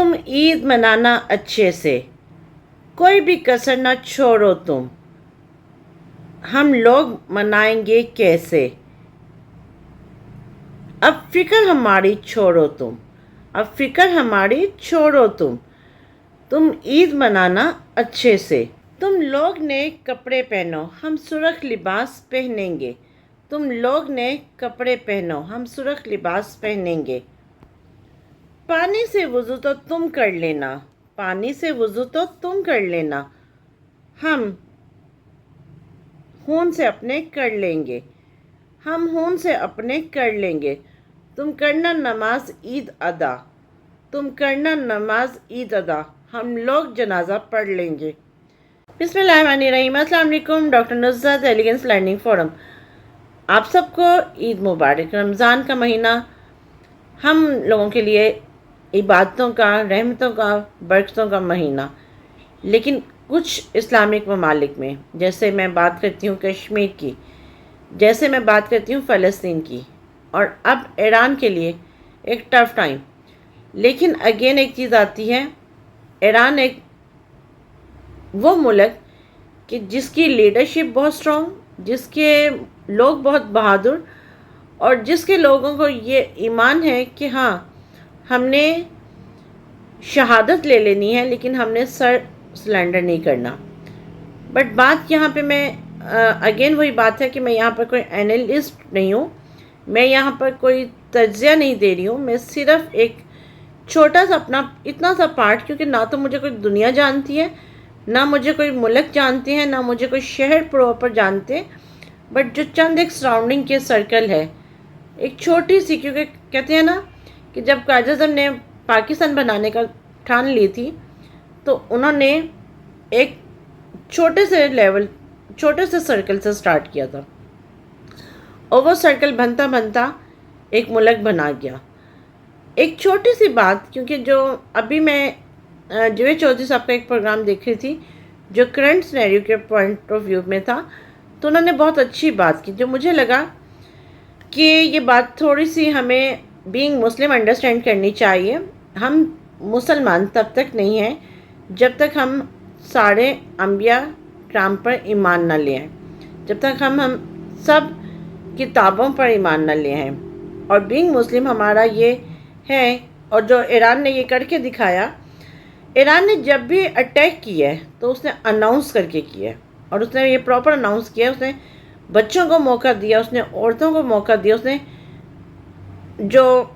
तुम ईद मनाना अच्छे से, कोई भी कसर न छोड़ो तुम, हम लोग मनाएंगे कैसे, अब फिक्र हमारी छोड़ो तुम, अब फिक्र हमारी छोड़ो तुम ईद मनाना अच्छे से। तुम लोग नए कपड़े पहनो, हम सुरख लिबास पहनेंगे, तुम लोग नए कपड़े पहनो, हम सुरख लिबास पहनेंगे। पानी से वज़ू तो तुम कर लेना, पानी से वज़ू तो तुम कर लेना, हम खून से अपने कर लेंगे, हम खून से अपने कर लेंगे। तुम करना नमाज ईद अदा, तुम करना नमाज ईद अदा, हम लोग जनाजा पढ़ लेंगे। बिस्मिल्लाहिर्रहमानिर्रहीम। अस्सलाम वालेकुम। Doctor Nuzrat elegance learning forum. आप सबको ईद मुबारक। रमज़ान का महीना हम लोगों के लिए इबादतों का, रहमतों का, बरकतों का महीना, लेकिन कुछ इस्लामिक ममालिक में, जैसे मैं बात करती हूँ कश्मीर की, जैसे मैं बात करती हूँ फ़लस्तीन की, और अब ईरान के लिए एक टफ़ टाइम। लेकिन अगेन एक चीज़ आती है, ईरान एक वो मुल्क कि जिसकी लीडरशिप बहुत स्ट्रॉन्ग, जिसके लोग बहुत बहादुर, और जिसके लोगों को ये ईमान है कि हाँ, हमने शहादत ले लेनी है लेकिन हमने सर सरेंडर नहीं करना। बट बात यहाँ पे मैं अगेन वही बात है कि मैं यहाँ पर कोई एनालिस्ट नहीं हूँ, मैं यहाँ पर कोई तज्ज़िया नहीं दे रही हूँ, मैं सिर्फ एक छोटा सा अपना इतना सा पार्ट, क्योंकि ना तो मुझे कोई दुनिया जानती है, ना मुझे कोई मुल्क जानते हैं, ना मुझे कोई शहर प्रॉपर जानते, बट जो चंद एक सराउंडिंग के सर्कल है, एक छोटी सी, क्योंकि कहते हैं ना कि जब कायद आज़म ने पाकिस्तान बनाने का ठान ली थी तो उन्होंने एक छोटे से लेवल, छोटे से सर्कल से स्टार्ट किया था, और वो सर्कल बनता बनता एक मुल्क बना गया। एक छोटी सी बात, क्योंकि जो अभी मैं जावेद चौधरी साहब का एक प्रोग्राम देख रही थी जो करंट सिनेरियो के पॉइंट ऑफ व्यू में था, तो उन्होंने बहुत अच्छी बात की, जो मुझे लगा कि ये बात थोड़ी सी हमें बीइंग मुस्लिम अंडरस्टैंड करनी चाहिए। हम मुसलमान तब तक नहीं हैं जब तक हम सारे अम्बिया कराम पर ईमान न ले आएं, जब तक हम सब किताबों पर ईमान न ले आएं। और बीइंग मुस्लिम हमारा ये है, और जो ईरान ने ये करके दिखाया, ईरान ने जब भी अटैक किया है तो उसने अनाउंस करके किया है, और उसने ये प्रॉपर अनाउंस किया, उसने बच्चों को मौका दिया, उसने औरतों को मौका दिया, उसने जो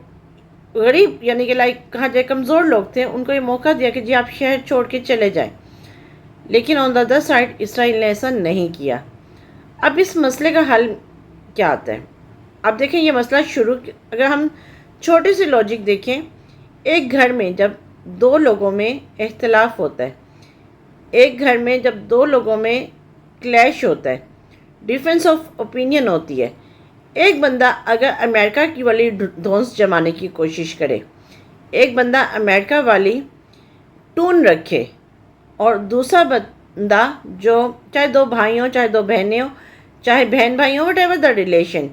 गरीब यानी कि लाइक कहा जाए कमज़ोर लोग थे उनको ये मौका दिया कि जी आप शहर छोड़ के चले जाएं। लेकिन on the other side Israel ने ऐसा नहीं किया। अब इस मसले का हल क्या आता है? अब देखें, ये मसला शुरू, अगर हम छोटे से लॉजिक देखें, एक घर में जब दो लोगों में इख्तिलाफ होता है, एक घर में जब दो लोगों में क्लैश होता है, डिफरेंस ऑफ ओपिनियन होती है, एक बंदा अगर अमेरिका की वाली धौंस जमाने की कोशिश करे, एक बंदा अमेरिका वाली टून रखे, और दूसरा बंदा जो चाहे दो भाई हों, चाहे दो बहनें हों, चाहे बहन भाई हों, वट एवर द रिलेशन,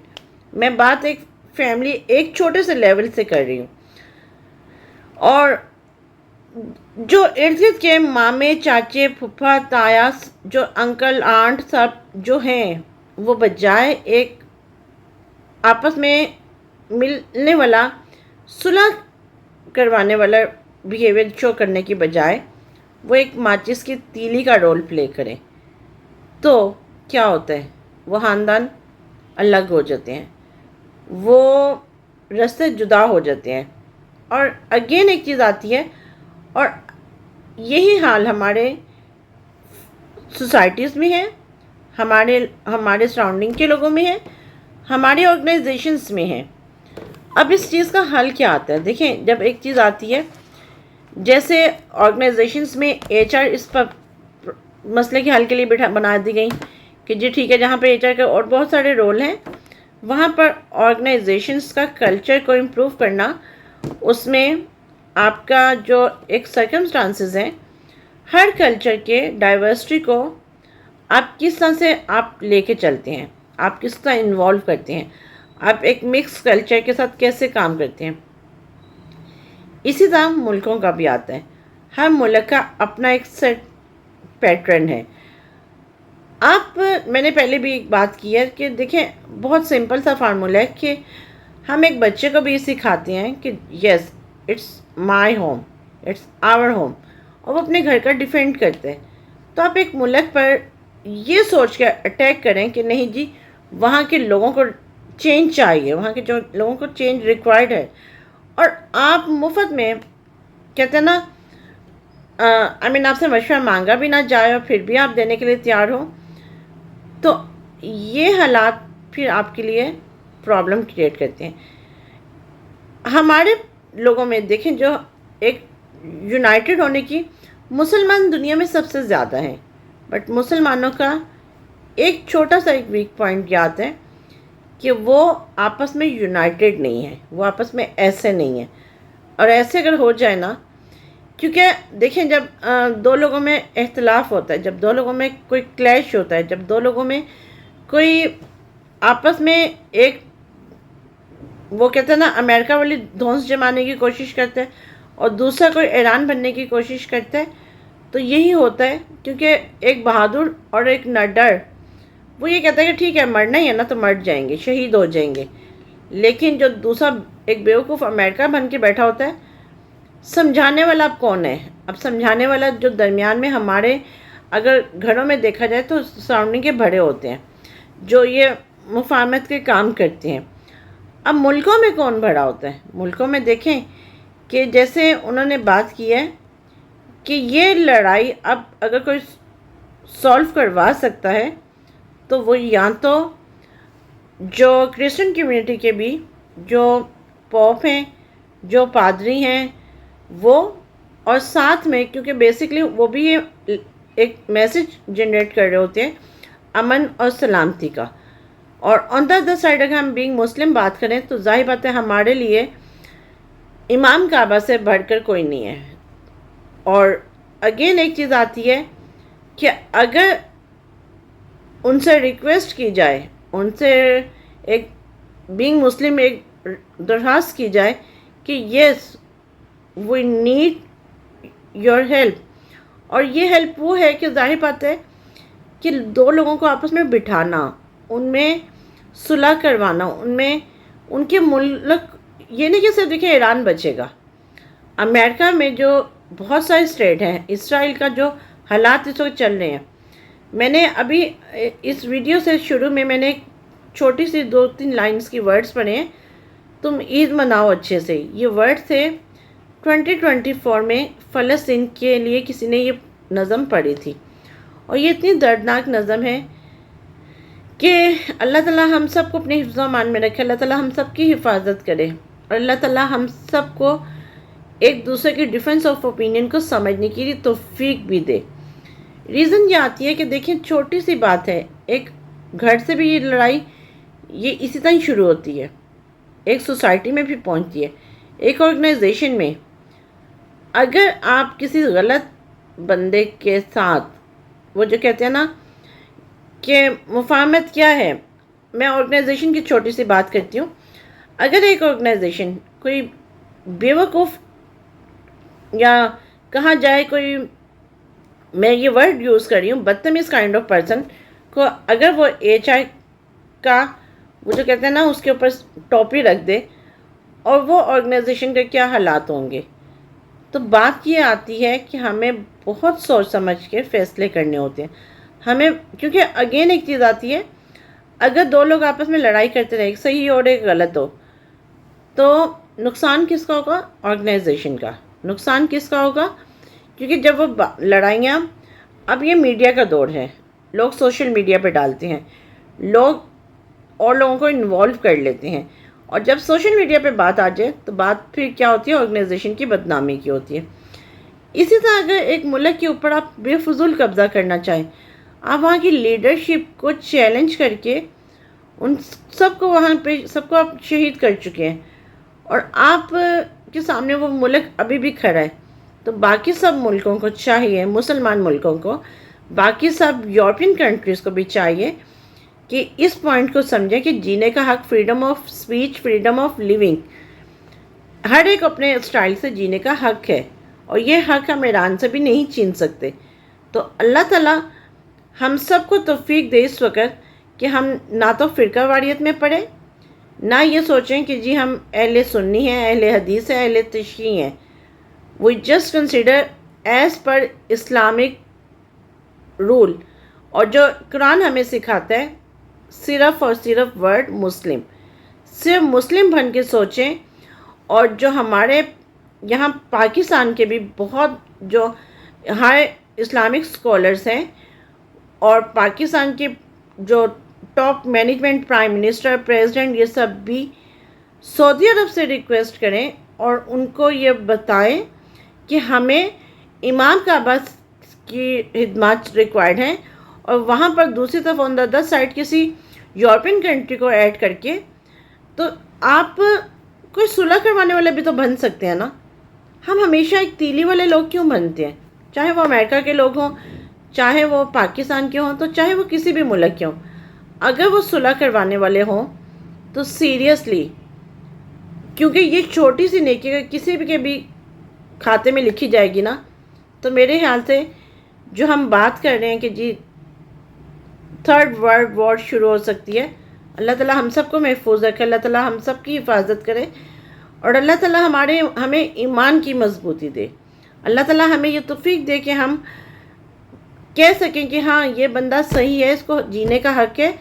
मैं बात एक फैमिली, एक छोटे से लेवल से कर रही हूँ, और जो इर्द गिर्द के मामे, चाचे, फूफा, ताया, जो अंकल, आंट सब जो हैं, वो बजाय एक आपस में मिलने वाला, सुलह करवाने वाला बिहेवियर शो करने की बजाय वो एक माचिस की तीली का रोल प्ले करें, तो क्या होता है? वो ख़ानदान अलग हो जाते हैं, वो रास्ते जुदा हो जाते हैं। और अगेन एक चीज़ आती है, और यही हाल हमारे सोसाइटीज़ में है, हमारे सराउंडिंग के लोगों में है, हमारे ऑर्गेनाइजेशंस में है। अब इस चीज़ का हल क्या आता है? देखें, जब एक चीज़ आती है, जैसे ऑर्गेनाइजेशंस में एचआर इस पर मसले के हल के लिए बना दी गई कि जी ठीक है, जहाँ पे एचआर के और बहुत सारे रोल हैं, वहाँ पर ऑर्गेनाइजेशंस का कल्चर को इम्प्रूव करना, उसमें आपका जो एक सर्कमस्टांसेस हैं, हर कल्चर के डाइवर्सिटी को आप किस तरह से आप लेके चलते हैं, आप किस तरह इन्वॉल्व करते हैं, आप एक मिक्स कल्चर के साथ कैसे काम करते हैं। इसी तरह मुल्कों का भी आता है। हर मुल्क का अपना एक सेट पैटर्न है। मैंने पहले भी एक बात की है कि देखें, बहुत सिंपल सा फार्मूला है कि हम एक बच्चे को भी सिखाते हैं कि yes it's my home, it's our home, और वो अपने घर का डिफेंड करते हैं। तो आप एक मुल्क पर ये सोच के अटैक करें कि नहीं जी, वहाँ के लोगों को चेंज चाहिए, वहाँ के जो लोगों को चेंज रिक्वायर्ड है, और आप मुफ्त में कहते हैं ना, आपसे मशवरा मांगा भी ना जाए और फिर भी आप देने के लिए तैयार हो, तो ये हालात फिर आपके लिए प्रॉब्लम क्रिएट करते हैं। हमारे लोगों में देखें, जो एक यूनाइटेड होने की, मुसलमान दुनिया में सबसे ज़्यादा हैं, बट मुसलमानों का एक छोटा सा एक वीक पॉइंट याद है कि वो आपस में यूनाइटेड नहीं है, वो आपस में ऐसे नहीं है। और ऐसे अगर हो जाए ना, क्योंकि देखें, जब दो लोगों में इख्तलाफ होता है, जब दो लोगों में कोई क्लैश होता है, जब दो लोगों में कोई आपस में एक, वो कहते हैं ना, अमेरिका वाली धौंस जमाने की कोशिश करते हैं और दूसरा कोई ईरान बनने की कोशिश करता है, तो यही होता है। क्योंकि एक बहादुर और एक नडर, वो ये कहता है कि ठीक है, मरना ही है ना तो मर जाएंगे, शहीद हो जाएंगे। लेकिन जो दूसरा एक बेवकूफ़ अमेरिका बन के बैठा होता है, समझाने वाला अब कौन है? अब समझाने वाला जो दरमियान में हमारे अगर घरों में देखा जाए तो सराउंडिंग के बड़े होते हैं, जो ये मुफाहमत के काम करते हैं। अब मुल्कों में कौन बड़ा होता है? मुल्कों में देखें कि जैसे उन्होंने बात की है कि ये लड़ाई अब अगर कोई सॉल्व करवा सकता है तो वो या तो जो क्रिश्चियन कम्युनिटी के भी जो पॉप हैं, जो पादरी हैं, वो, और साथ में क्योंकि बेसिकली वो भी ये एक मैसेज जनरेट कर रहे होते हैं अमन और सलामती का। और ऑन द अदर साइड अगर हम बीइंग मुस्लिम बात करें तो जाहिर बात है हमारे लिए इमाम काबा से बढ़कर कोई नहीं है। और अगेन एक चीज़ आती है कि अगर उनसे रिक्वेस्ट की जाए, उनसे एक बीइंग मुस्लिम एक दरख्वास्त की जाए कि yes we need your help, और ये हेल्प वो है कि जाहिर बात है कि दो लोगों को आपस में बिठाना, उनमें सुलह करवाना, उनमें उनके मुल्क, ये नहीं कि सिर्फ देखिए ईरान बचेगा। अमेरिका में जो बहुत सारे स्टेट हैं, इसराइल का जो हालात इस वक्त चल रहे हैं, मैंने अभी इस वीडियो से शुरू में मैंने एक छोटी सी 2-3 लाइन्स की वर्ड्स पढ़े हैं, तुम ईद मनाओ अच्छे से। ये वर्ड थे 2024 में फ़लस्तीन के लिए किसी ने ये नज़म पढ़ी थी, और ये इतनी दर्दनाक नज़म है कि अल्लाह ताला हम सब को अपने हिफ्ज़ मान में रखे, अल्लाह ताला हम सब की हिफाजत करे, और अल्लाह ताला हम सब को एक दूसरे की डिफरेंस ऑफ ओपिनियन को समझने की तौफीक भी दे। रीज़न ये आती है कि देखिए, छोटी सी बात है, एक घर से भी ये लड़ाई ये इसी तरह शुरू होती है, एक सोसाइटी में भी पहुंचती है, एक ऑर्गेनाइजेशन में। अगर आप किसी गलत बंदे के साथ, वो जो कहते हैं ना कि मुफाहमत क्या है, मैं ऑर्गेनाइजेशन की छोटी सी बात करती हूँ। अगर एक ऑर्गेनाइजेशन कोई बेवकूफ़, या कहा जाए कोई, मैं ये वर्ड यूज़ कर रही हूँ, बदतमीज़ काइंड ऑफ पर्सन को, अगर वो HR का वो जो कहते हैं ना उसके ऊपर टोपी रख दे, और वो ऑर्गेनाइजेशन के क्या हालात होंगे। तो बात ये आती है कि हमें बहुत सोच समझ के फ़ैसले करने होते हैं हमें, क्योंकि अगेन एक चीज़ आती है, अगर दो लोग आपस में लड़ाई करते रहे, एक सही और एक गलत हो, तो नुकसान किसका होगा? ऑर्गेनाइजेशन का। नुकसान किसका होगा? क्योंकि जब वो लड़ाइयाँ, अब ये मीडिया का दौर है, लोग सोशल मीडिया पे डालते हैं, लोग और लोगों को इन्वॉल्व कर लेते हैं, और जब सोशल मीडिया पे बात आ जाए तो बात फिर क्या होती है? ऑर्गेनाइजेशन की बदनामी की होती है। इसी तरह अगर एक मुल्क के ऊपर आप बेफजूल कब्ज़ा करना चाहें, आप वहाँ की लीडरशिप को चैलेंज करके उन सबको वहाँ पे सबको आप शहीद कर चुके हैं, और आप के सामने वो मुल्क अभी भी खड़ा है, तो बाकी सब मुल्कों को चाहिए, मुसलमान मुल्कों को, बाकी सब यूरोपियन कंट्रीज़ को भी चाहिए कि इस पॉइंट को समझें कि जीने का हक, freedom of speech, freedom of living, हर एक अपने स्टाइल से जीने का हक़ है और ये हक़ हम ईरान से भी नहीं छीन सकते। तो अल्लाह ताला हम सबको तौफीक दे इस वक़्त कि हम ना तो फ़िरका वारियत में पड़े, ना ये सोचें कि जी हम अहले सुन्नी हैं, अहले हदीस हैं, अहले तशय्ई हैं। We just consider as per Islamic rule, और जो कुरान हमें सिखाता है सिर्फ़ और सिर्फ वर्ड मुस्लिम, सिर्फ मुस्लिम बन के सोचें। और जो हमारे यहाँ पाकिस्तान के भी बहुत जो हाई इस्लामिक स्कॉलर्स हैं और पाकिस्तान के जो top management, prime minister, president, ये सब भी सऊदी अरब से रिक्वेस्ट करें और उनको ये बताएं कि हमें इमाम काबा की खिदमत रिक्वायर्ड हैं, और वहाँ पर दूसरी तरफ ऑन द अदर साइड किसी यूरोपियन कंट्री को ऐड करके, तो आप कोई सुलह करवाने वाले भी तो बन सकते हैं ना। हम हमेशा एक तीली वाले लोग क्यों बनते हैं? चाहे वो अमेरिका के लोग हों, चाहे वो पाकिस्तान के हों, तो चाहे वो किसी भी मुल्क के हों, अगर वो सुलह करवाने वाले हों तो सीरियसली, क्योंकि ये छोटी सी नेकी अगर किसी भी के भी खाते में लिखी जाएगी ना, तो मेरे ख्याल से जो हम बात कर रहे हैं कि जी थर्ड वर्ल्ड वॉर शुरू हो सकती है, अल्लाह ताला हम सबको महफूज रखे, अल्लाह ताला हम सब की हिफाजत करे, और अल्लाह ताला हमें ईमान की मजबूती दे। अल्लाह ताला हमें ये तौफीक दे कि हम कह सकें कि हाँ ये बंदा सही है, इसको जीने का हक़ है,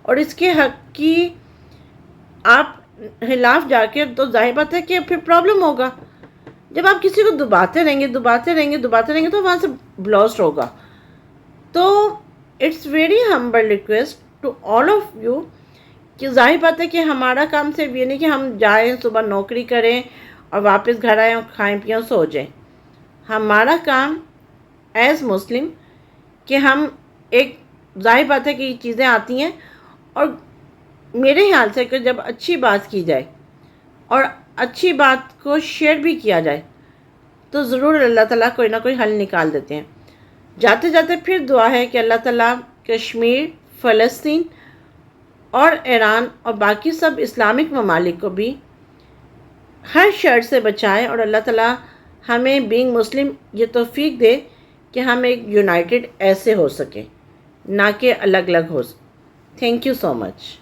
और इसके हक़ की आप खिलाफ जाके तो जाहिर बात है कि फिर प्रॉब्लम होगा। जब आप किसी को दबाते रहेंगे तो वहाँ से ब्लास्ट होगा। तो it's very humble request to all of you कि जाहिर बात है कि हमारा काम सिर्फ ये नहीं कि हम जाएं, सुबह नौकरी करें और वापस घर आएँ और खाएं पिएं सो जाएं। हमारा काम एज़ मुस्लिम कि हम एक, जाहिर बात है कि चीज़ें आती हैं, और मेरे ख्याल से कि जब अच्छी बात की जाए और अच्छी बात को शेयर भी किया जाए तो ज़रूर अल्लाह ताला कोई ना कोई हल निकाल देते हैं। जाते जाते फिर दुआ है कि अल्लाह ताला कश्मीर, फ़लस्तीन और ईरान और बाकी सब इस्लामिक ममालिक को भी हर शर से बचाए, और अल्लाह ताला हमें बीइंग मुस्लिम ये तौफीक दे कि हम एक यूनाइटेड ऐसे हो सके, ना कि अलग अलग हो। Thank you so much.